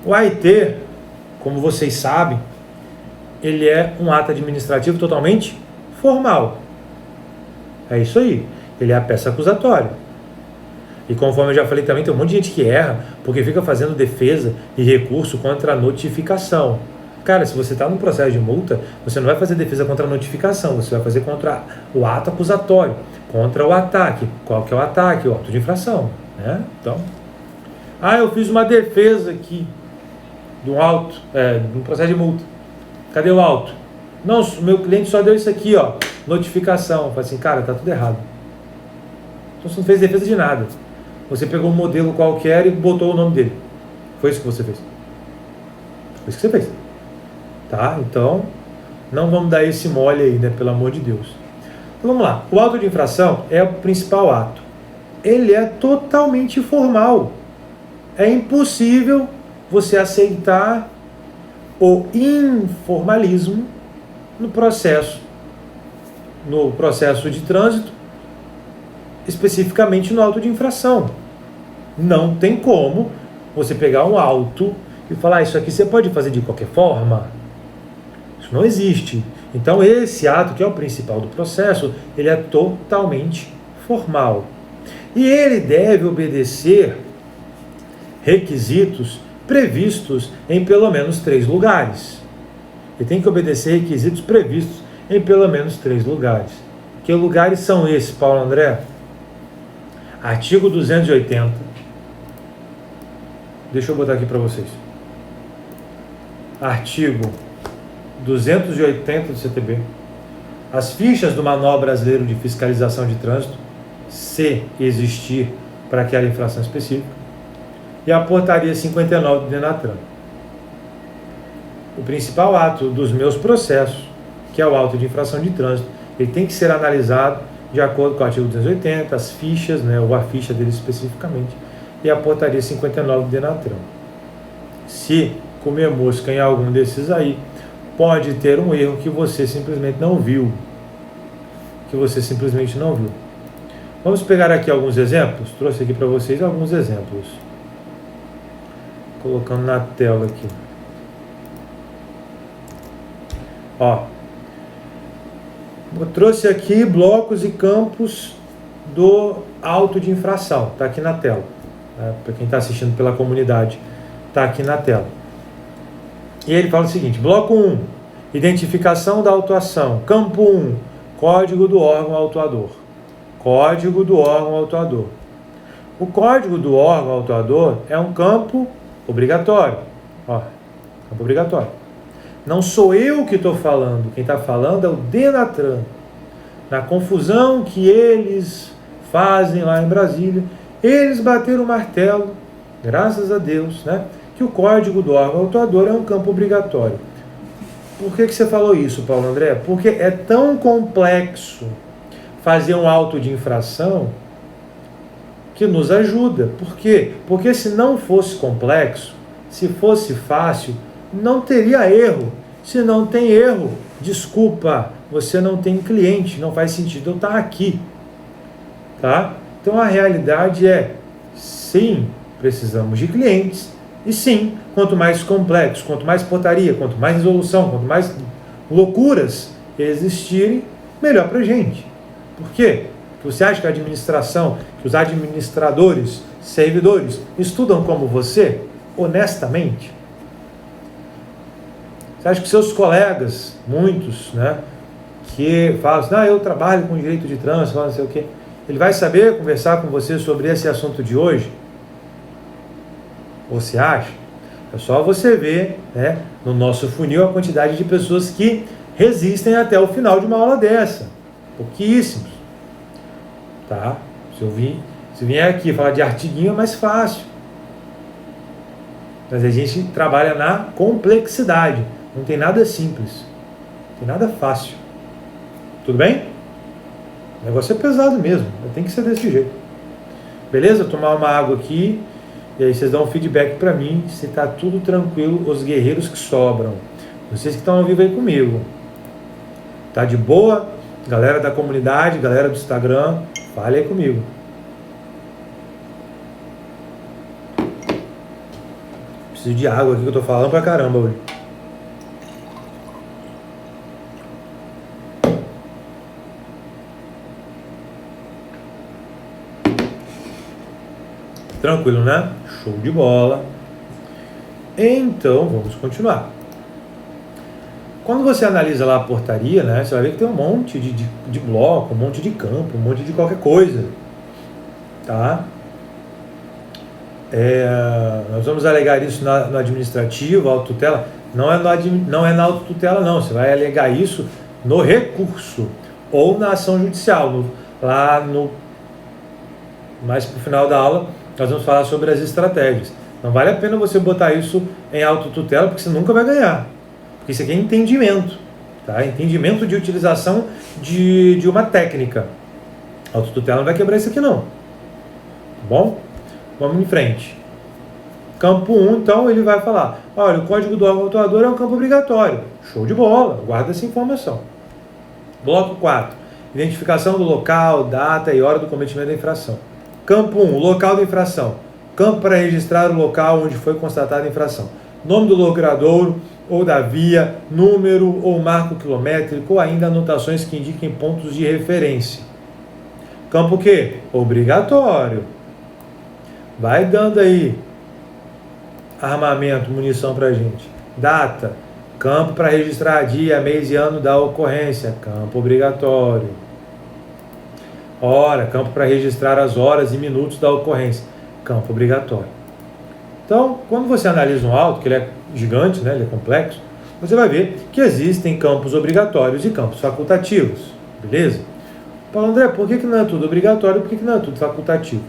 o AIT, como vocês sabem, ele é um ato administrativo totalmente formal. É isso aí. Ele é a peça acusatória. E conforme eu já falei também, tem um monte de gente que erra porque fica fazendo defesa e recurso contra a notificação. Cara, se você está num processo de multa, você não vai fazer defesa contra a notificação, você vai fazer contra o ato acusatório, contra o ataque. Qual que é o ataque? O auto de infração. Né? Então, eu fiz uma defesa aqui de um processo de multa. Cadê o auto? Não, o meu cliente só deu isso aqui, ó, notificação. Eu falei assim, cara, tá tudo errado. Então você não fez defesa de nada. Você pegou um modelo qualquer e botou o nome dele. Foi isso que você fez. Foi isso que você fez. Tá? Então, não vamos dar esse mole aí, né? Pelo amor de Deus. Então vamos lá. O auto de infração é o principal ato. Ele é totalmente formal. É impossível você aceitar o informalismo no processo de trânsito, especificamente no auto de infração. Não tem como você pegar um auto e falar, isso aqui você pode fazer de qualquer forma. Isso não existe. Então esse ato, que é o principal do processo, ele é totalmente formal. E ele deve obedecer requisitos previstos em pelo menos 3 lugares. Ele tem que obedecer requisitos previstos em pelo menos 3 lugares. Que lugares são esses, Paulo André? Artigo 280. Deixa eu botar aqui para vocês. Artigo 280 do CTB. As fichas do Manual Brasileiro de Fiscalização de Trânsito, se existir para aquela infração específica, e a portaria 59 do Denatran. O principal ato dos meus processos, que é o auto de infração de trânsito, ele tem que ser analisado de acordo com o artigo 280, as fichas, né, ou a ficha dele especificamente, e a portaria 59 do Denatran. Se comer mosca em algum desses aí, pode ter um erro que você simplesmente não viu. Vamos pegar aqui alguns exemplos. Trouxe aqui para vocês alguns exemplos. Colocando na tela aqui. Ó. Eu trouxe aqui blocos e campos do auto de infração. Está aqui na tela. Para quem está assistindo pela comunidade, está aqui na tela. E ele fala o seguinte: bloco 1, identificação da autuação. Campo 1, código do órgão autuador. Código do órgão autuador. O código do órgão autuador é um campo obrigatório. Ó, campo obrigatório. Não sou eu que estou falando, quem está falando é o Denatran. Na confusão que eles fazem lá em Brasília, eles bateram o martelo, graças a Deus, né, que o código do órgão autuador é um campo obrigatório. Por que você falou isso, Paulo André? Porque é tão complexo fazer um auto de infração que nos ajuda. Por quê? Porque se não fosse complexo, se fosse fácil, não teria erro. Se não tem erro, desculpa, você não tem cliente, não faz sentido eu estar aqui. Tá? Então a realidade é, sim, precisamos de clientes, e sim, quanto mais complexo, quanto mais portaria, quanto mais resolução, quanto mais loucuras existirem, melhor para a gente. Por quê? Porque você acha que a administração, que os administradores, servidores, estudam como você, honestamente? Você acha que seus colegas, muitos, né, que falam assim, eu trabalho com direito de trânsito, não sei o quê, ele vai saber conversar com você sobre esse assunto de hoje? Você acha? É só você ver, né, no nosso funil a quantidade de pessoas que resistem até o final de uma aula dessa. Pouquíssimos. Tá? Se vier aqui falar de artiguinho é mais fácil. Mas a gente trabalha na complexidade. Não tem nada simples. Não tem nada fácil. Tudo bem? O negócio é pesado mesmo. Tem que ser desse jeito. Beleza? Tomar uma água aqui E aí vocês dão um feedback para mim se tá tudo tranquilo, os guerreiros que sobram. Vocês que estão ao vivo aí comigo. Tá de boa? Galera da comunidade, galera do Instagram, fale aí comigo. Preciso de água aqui que eu tô falando pra caramba hoje. Tranquilo, né? Show de bola. Então, vamos continuar. Quando você analisa lá a portaria, né, você vai ver que tem um monte de bloco, um monte de campo, um monte de qualquer coisa. Tá? Nós vamos alegar isso no administrativo, autotutela. Não é na autotutela, não. Você vai alegar isso no recurso ou na ação judicial. Mais para o final da aula, nós vamos falar sobre as estratégias. Não vale a pena você botar isso em autotutela, porque você nunca vai ganhar. Porque isso aqui é entendimento, tá? Entendimento de utilização de uma técnica. A autotutela não vai quebrar isso aqui não. Tá bom? Vamos em frente. Campo 1, então, ele vai falar, olha, o código do órgão autuador é um campo obrigatório. Show de bola, guarda essa informação. Bloco 4. Identificação do local, data e hora do cometimento da infração. Campo 1, local da infração. Campo para registrar o local onde foi constatada a infração. Nome do logradouro ou da via, número ou marco quilométrico, ou ainda anotações que indiquem pontos de referência. Campo o quê? Obrigatório. Vai dando aí armamento, munição pra gente. Data. Campo para registrar dia, mês e ano da ocorrência. Campo obrigatório. Hora. Campo para registrar as horas e minutos da ocorrência. Campo obrigatório. Então, quando você analisa um auto, que ele é gigante, né, ele é complexo, você vai ver que existem campos obrigatórios e campos facultativos, beleza? Paulo André, por que não é tudo obrigatório, por que não é tudo facultativo?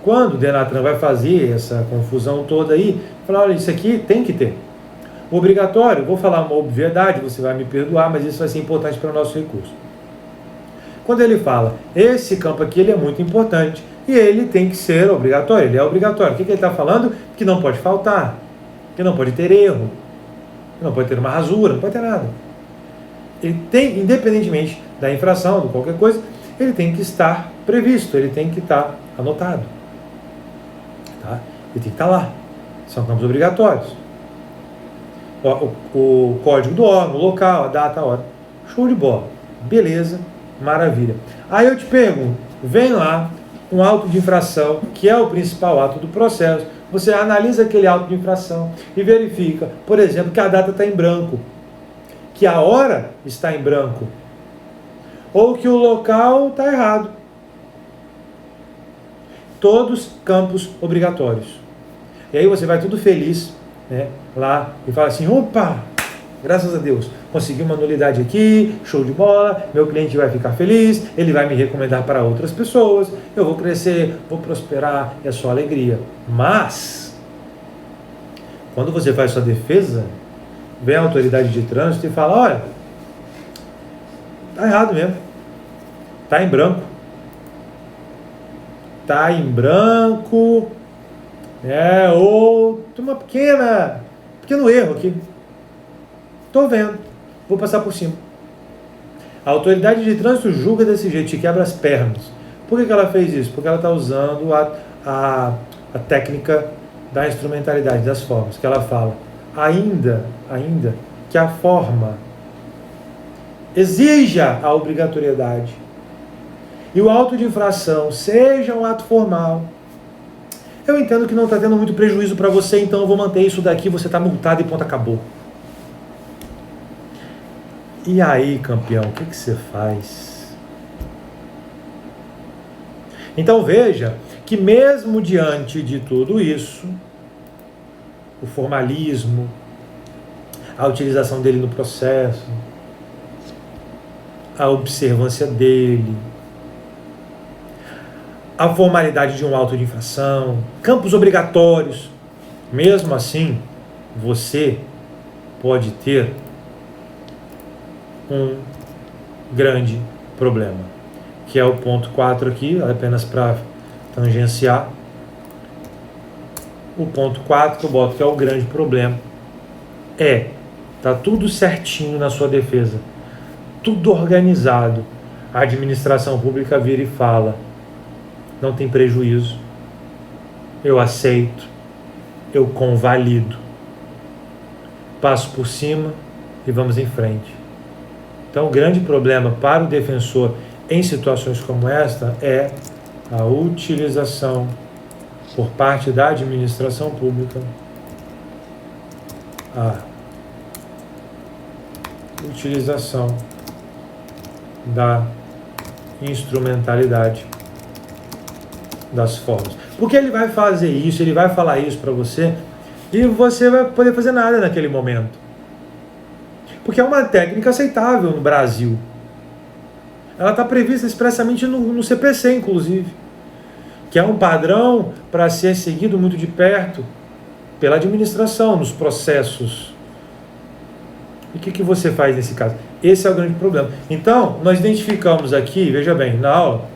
Quando o Denatran vai fazer essa confusão toda aí, falar, olha, isso aqui tem que ter. O obrigatório, vou falar uma obviedade, você vai me perdoar, mas isso vai ser importante para o nosso recurso. Quando ele fala, esse campo aqui ele é muito importante, e ele tem que ser obrigatório, ele é obrigatório. O que ele está falando? Que não pode faltar, que não pode ter erro, que não pode ter uma rasura, não pode ter nada. Ele tem, independentemente da infração, de qualquer coisa, ele tem que estar previsto, ele tem que estar anotado. Tá? Ele tem que estar lá. São campos obrigatórios. O código do órgão, o local, a data, a hora. Show de bola. Beleza, maravilha. Aí eu te pergunto, vem lá um auto de infração, que é o principal ato do processo, você analisa aquele auto de infração e verifica, por exemplo, que a data está em branco, que a hora está em branco, ou que o local está errado. Todos campos obrigatórios. E aí você vai tudo feliz, né, lá e fala assim, opa, graças a Deus, consegui uma nulidade aqui, show de bola, meu cliente vai ficar feliz, ele vai me recomendar para outras pessoas, eu vou crescer, vou prosperar, é só alegria. Mas, quando você faz sua defesa, vem a autoridade de trânsito e fala, olha, tá errado mesmo, tá em branco. Tá em branco, ou tem uma pequeno erro aqui. Estou vendo, vou passar por cima. A autoridade de trânsito julga desse jeito, te quebra as pernas. Por que ela fez isso? Porque ela está usando a técnica da instrumentalidade, das formas, que ela fala, ainda que a forma exija a obrigatoriedade e o auto de infração seja um ato formal, eu entendo que não está tendo muito prejuízo para você, então eu vou manter isso daqui, você está multado e ponto, acabou. E aí, campeão, o que você faz? Então veja que mesmo diante de tudo isso, o formalismo, a utilização dele no processo, a observância dele, a formalidade de um auto de infração, campos obrigatórios, mesmo assim, você pode ter um grande problema, que é o ponto 4 aqui, apenas para tangenciar. o ponto 4, que eu boto que é o grande problema, tá tudo certinho na sua defesa, tudo organizado. A administração pública vira e fala: não tem prejuízo, eu aceito, eu convalido, passo por cima e vamos em frente. Então, o grande problema para o defensor em situações como esta é a utilização por parte da administração pública, a utilização da instrumentalidade das formas. Porque ele vai fazer isso, ele vai falar isso para você e você vai poder fazer nada naquele momento. Porque é uma técnica aceitável no Brasil. Ela está prevista expressamente no CPC, inclusive, que é um padrão para ser seguido muito de perto pela administração, nos processos. E o que você faz nesse caso? Esse é o grande problema. Então, nós identificamos aqui, veja bem, na aula,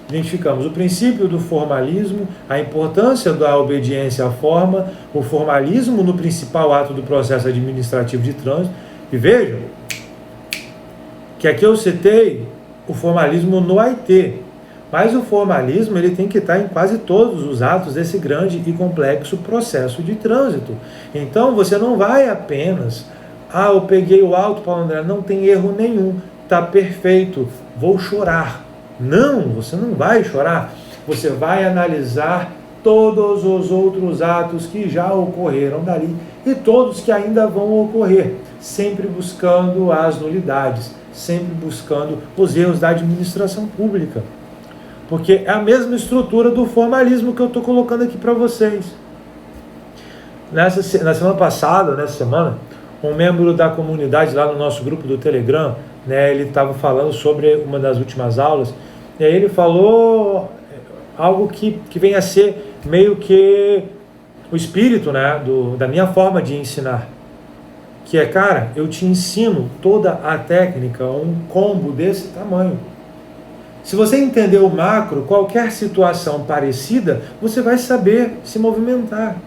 identificamos o princípio do formalismo, a importância da obediência à forma, o formalismo no principal ato do processo administrativo de trânsito. E vejam que aqui eu citei o formalismo no AIT, mas o formalismo ele tem que estar em quase todos os atos desse grande e complexo processo de trânsito. Então você não vai apenas, eu peguei o auto, Paulo André, não tem erro nenhum, está perfeito, vou chorar. Não, você não vai chorar, você vai analisar todos os outros atos que já ocorreram dali e todos que ainda vão ocorrer, sempre buscando as nulidades, sempre buscando os erros da administração pública. Porque é a mesma estrutura do formalismo que eu estou colocando aqui para vocês. Na semana passada, nessa semana, um membro da comunidade lá no nosso grupo do Telegram, ele estava falando sobre uma das últimas aulas, e aí ele falou algo que vem a ser meio que o espírito, da minha forma de ensinar. Que é, cara, eu te ensino toda a técnica, um combo desse tamanho. Se você entender o macro, qualquer situação parecida, você vai saber se movimentar.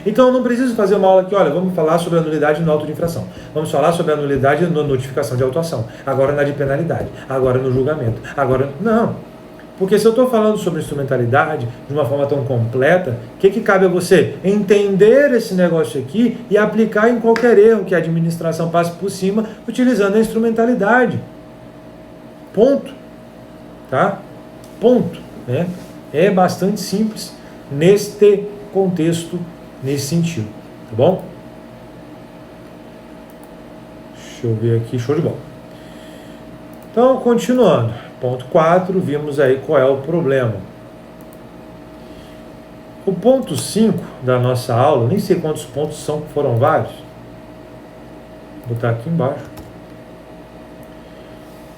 Então eu não preciso fazer uma aula aqui, olha, vamos falar sobre a nulidade no auto de infração, vamos falar sobre a nulidade na notificação de autuação, agora na de penalidade, agora no julgamento, agora... Não. Porque se eu estou falando sobre instrumentalidade de uma forma tão completa, o que cabe a você? Entender esse negócio aqui e aplicar em qualquer erro que a administração passe por cima, utilizando a instrumentalidade. Ponto. Tá? Ponto. Né? É bastante simples neste contexto, nesse sentido. Tá bom? Deixa eu ver aqui. Show de bola. Então, continuando. Ponto 4, vimos aí qual é o problema. O ponto 5 da nossa aula, nem sei quantos pontos são, foram vários. Vou botar aqui embaixo.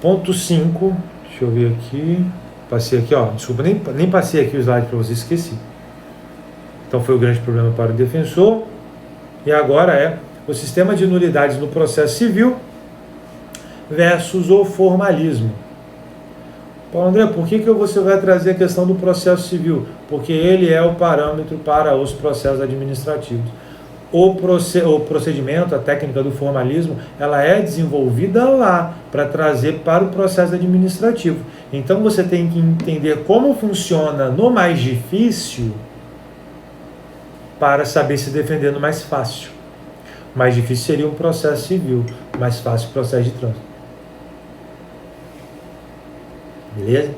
Ponto 5, deixa eu ver aqui. Passei aqui, desculpa, nem passei aqui o slide para vocês, esqueci. Então foi o grande problema para o defensor. E agora é o sistema de nulidades no processo civil versus o formalismo. Paulo André, por que você vai trazer a questão do processo civil? Porque ele é o parâmetro para os processos administrativos. O procedimento, a técnica do formalismo, ela é desenvolvida lá para trazer para o processo administrativo. Então você tem que entender como funciona no mais difícil para saber se defender no mais fácil. O mais difícil seria um processo civil, mais fácil o processo de trânsito. Beleza?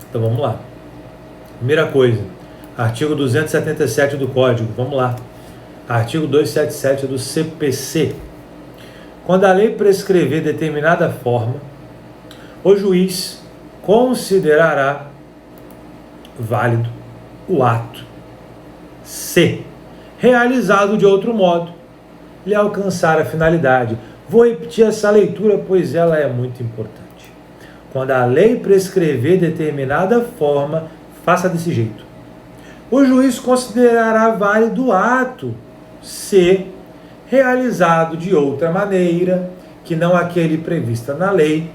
Então vamos lá. Primeira coisa, artigo 277 do Código, vamos lá. Artigo 277 do CPC. Quando a lei prescrever determinada forma, o juiz considerará válido o ato, se realizado de outro modo, lhe alcançar a finalidade. Vou repetir essa leitura, pois ela é muito importante. Quando a lei prescrever determinada forma, faça desse jeito. O juiz considerará válido o ato, se realizado de outra maneira, que não aquele prevista na lei,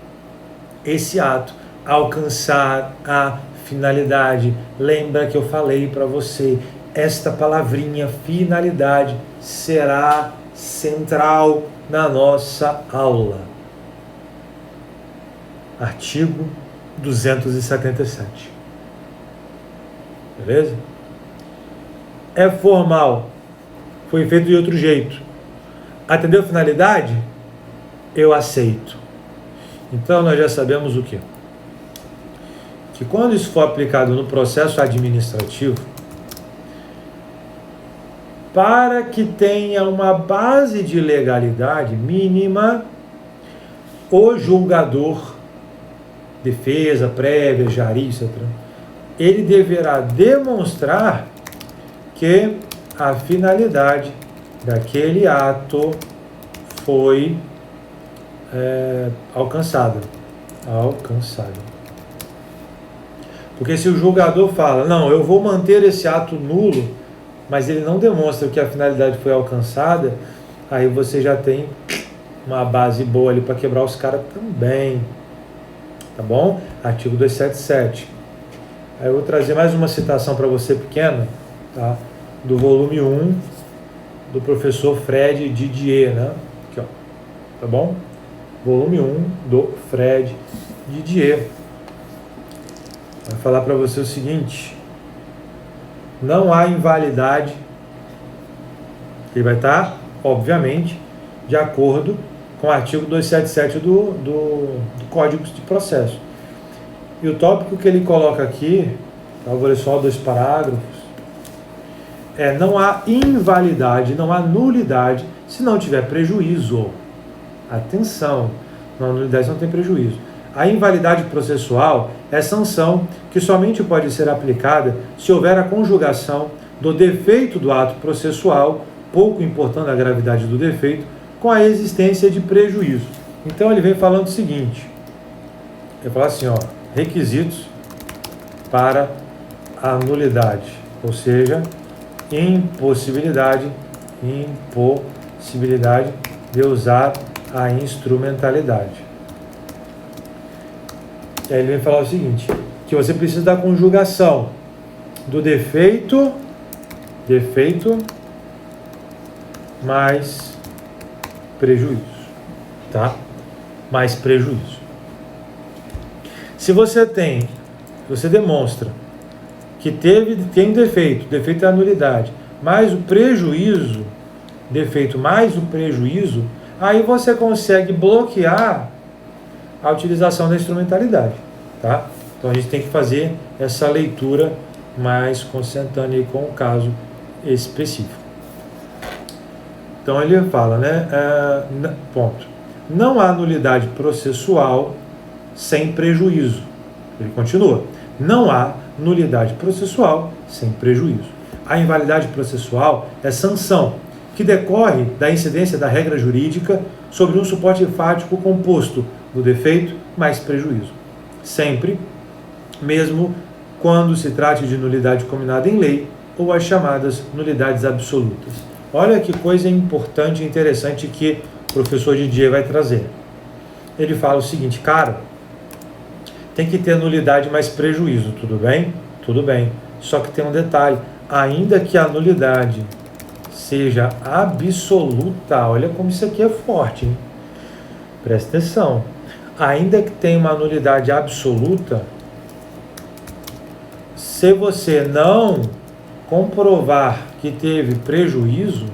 esse ato alcançar a finalidade. Lembra que eu falei para você, esta palavrinha finalidade será central na nossa aula. Artigo 277. Beleza? É formal. Foi feito de outro jeito. Atendeu a finalidade? Eu aceito. Então nós já sabemos o quê? Que quando isso for aplicado no processo administrativo, para que tenha uma base de legalidade mínima, o julgador, defesa, prévia, jari, etc., ele deverá demonstrar que a finalidade daquele ato foi alcançada. Porque se o julgador fala, não, eu vou manter esse ato nulo, mas ele não demonstra que a finalidade foi alcançada, aí você já tem uma base boa ali para quebrar os caras também. Tá bom? Artigo 277. Aí eu vou trazer mais uma citação para você pequena, tá? Do volume 1, do professor Fred Didier, né? Aqui, ó. Tá bom? Volume 1 do Fred Didier. Vai falar para você o seguinte: não há invalidade. Ele vai estar, obviamente, de acordo com o artigo 277 do Código de Processo. E o tópico que ele coloca aqui, tá? Eu vou ler só 2 parágrafos, não há invalidade, não há nulidade se não tiver prejuízo. Atenção, não há nulidade se não tem prejuízo. A invalidade processual é sanção que somente pode ser aplicada se houver a conjugação do defeito do ato processual, pouco importando a gravidade do defeito, com a existência de prejuízo. Então ele vem falando o seguinte, ele fala assim, ó, requisitos para a nulidade, ou seja, impossibilidade de usar a instrumentalidade. E aí ele vem falar o seguinte, que você precisa da conjugação do defeito mais prejuízo, tá? Mais prejuízo. Se você demonstra que tem defeito é a nulidade, mais o prejuízo, defeito mais o prejuízo, aí você consegue bloquear a utilização da instrumentalidade, tá? Então a gente tem que fazer essa leitura mais concentrando aí com o caso específico. Então ele fala, né? Ponto. Não há nulidade processual sem prejuízo. Ele continua. Não há nulidade processual sem prejuízo. A invalidade processual é sanção que decorre da incidência da regra jurídica sobre um suporte fático composto do defeito mais prejuízo. Sempre, mesmo quando se trate de nulidade combinada em lei ou as chamadas nulidades absolutas. Olha que coisa importante e interessante que o professor Didier vai trazer. Ele fala o seguinte, cara, tem que ter nulidade mais prejuízo, tudo bem? Tudo bem. Só que tem um detalhe, ainda que a nulidade seja absoluta, olha como isso aqui é forte, hein? Presta atenção. Ainda que tenha uma nulidade absoluta, se você não comprovar que teve prejuízo,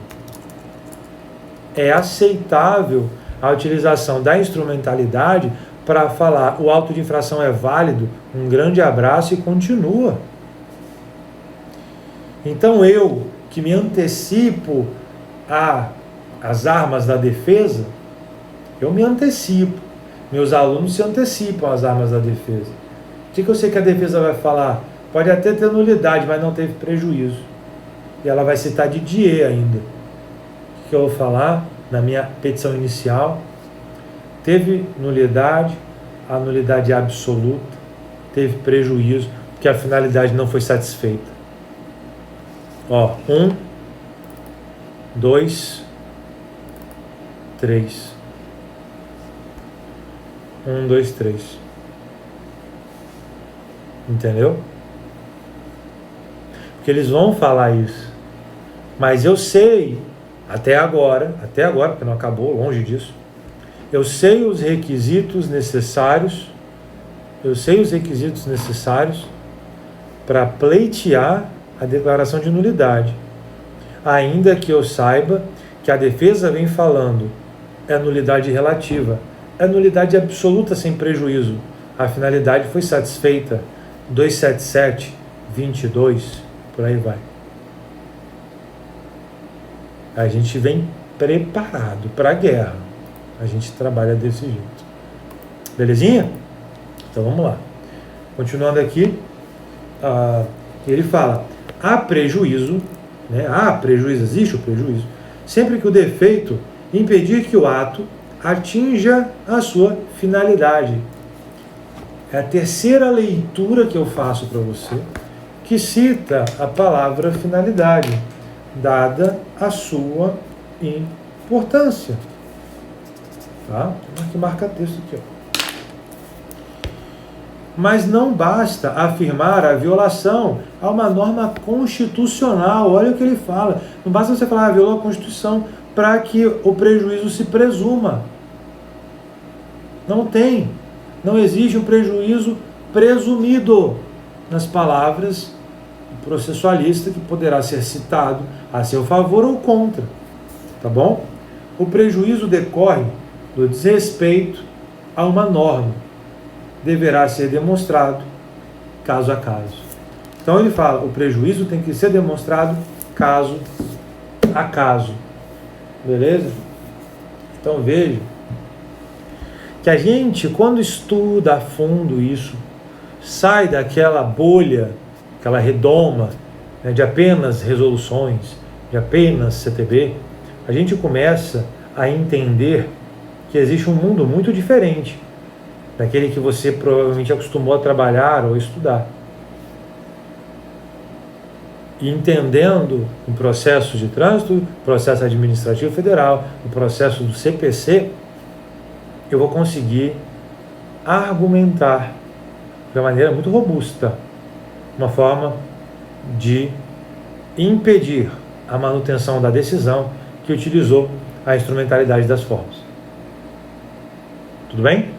é aceitável a utilização da instrumentalidade para falar o auto de infração é válido, um grande abraço e continua. Então eu, que me antecipo às armas da defesa, eu me antecipo. Meus alunos se antecipam às armas da defesa. O que eu sei que a defesa vai falar? Pode até ter nulidade, mas não teve prejuízo. E ela vai citar Didier ainda. O que eu vou falar na minha petição inicial? Teve nulidade, a nulidade é absoluta, teve prejuízo, porque a finalidade não foi satisfeita. Ó, 1, 2, 3. 1, 2, 3. Entendeu? Porque eles vão falar isso. Mas eu sei, até agora, porque não acabou, longe disso, eu sei os requisitos necessários para pleitear a declaração de nulidade. Ainda que eu saiba que a defesa vem falando é nulidade relativa, é nulidade absoluta sem prejuízo. A finalidade foi satisfeita. 277, 22, por aí vai. A gente vem preparado para a guerra. A gente trabalha desse jeito. Belezinha? Então vamos lá. Continuando aqui, ele fala: há prejuízo, né? Existe o prejuízo, sempre que o defeito impedir que o ato atinja a sua finalidade. É a terceira leitura que eu faço para você, que cita a palavra finalidade, dada a sua importância. Tá? Aqui marca texto aqui, ó. Mas não basta afirmar a violação a uma norma constitucional. Olha o que ele fala. Não basta você falar, violou a Constituição, para que o prejuízo se presuma. Não existe um prejuízo presumido nas palavras do processualista, que poderá ser citado a seu favor ou contra. Tá bom? O prejuízo decorre do desrespeito a uma norma. Deverá ser demonstrado caso a caso. Então ele fala, o prejuízo tem que ser demonstrado caso a caso. Beleza? Então veja que a gente, quando estuda a fundo isso, sai daquela bolha, aquela redoma, né, de apenas resoluções, de apenas CTB, a gente começa a entender que existe um mundo muito diferente daquele que você provavelmente acostumou a trabalhar ou estudar. E entendendo o processo de trânsito, o processo administrativo federal, o processo do CPC, eu vou conseguir argumentar de uma maneira muito robusta uma forma de impedir a manutenção da decisão que utilizou a instrumentalidade das formas. Tudo bem?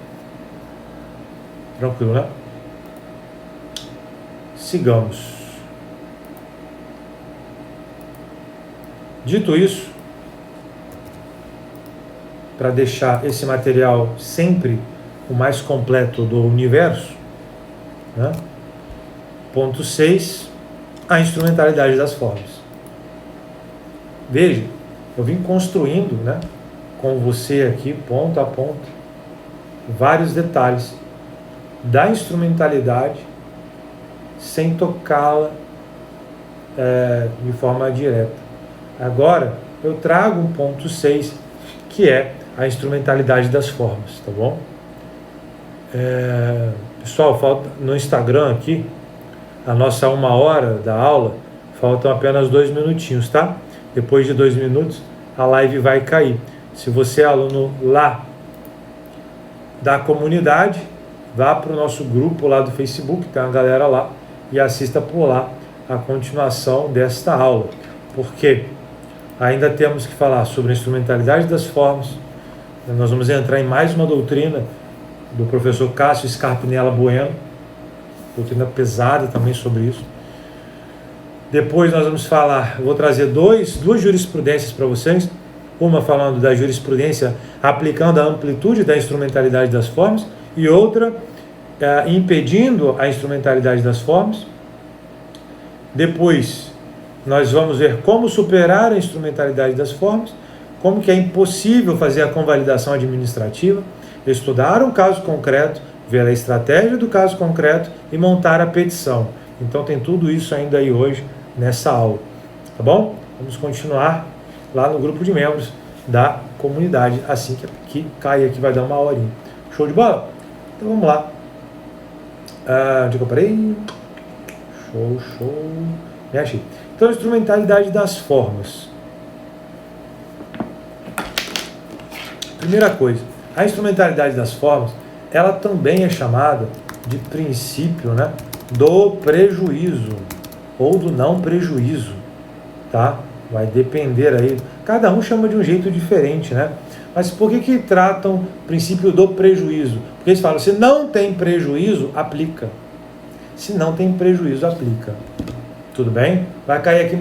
Tranquilo, né? Sigamos. Dito isso, para deixar esse material sempre o mais completo do universo, né? Ponto 6, a instrumentalidade das formas. Veja, eu vim construindo, né, com você aqui, ponto a ponto, vários detalhes da instrumentalidade sem tocá-la de forma direta. Agora eu trago um ponto 6, que é a instrumentalidade das formas, tá bom? Pessoal, falta no Instagram aqui, a nossa 1 hora da aula, faltam apenas 2 minutinhos, tá? Depois de 2 minutos, a live vai cair. Se você é aluno lá da comunidade, vá para o nosso grupo lá do Facebook, tem uma galera lá, e assista por lá a continuação desta aula. Porque ainda temos que falar sobre a instrumentalidade das formas. Nós vamos entrar em mais uma doutrina do professor Cássio Scarpinella Bueno, doutrina pesada também sobre isso. Depois nós vamos falar, eu vou trazer duas jurisprudências para vocês, uma falando da jurisprudência aplicando a amplitude da instrumentalidade das formas e outra impedindo a instrumentalidade das formas. Depois nós vamos ver como superar a instrumentalidade das formas, como que é impossível fazer a convalidação administrativa, estudar um caso concreto, ver a estratégia do caso concreto e montar a petição. Então tem tudo isso ainda aí hoje nessa aula, tá bom? Vamos continuar lá no grupo de membros da comunidade, assim que cair aqui vai dar 1 horinha. Show de bola? Então vamos lá. Onde que eu parei? Show. Me achei. Então, a instrumentalidade das formas. Primeira coisa, a instrumentalidade das formas, ela também é chamada de princípio, né, do prejuízo ou do não prejuízo, tá? Vai depender aí. Cada um chama de um jeito diferente, né? Mas por que tratam o princípio do prejuízo? Porque eles falam, se não tem prejuízo, aplica. Se não tem prejuízo, aplica. Tudo bem? Vai cair aqui no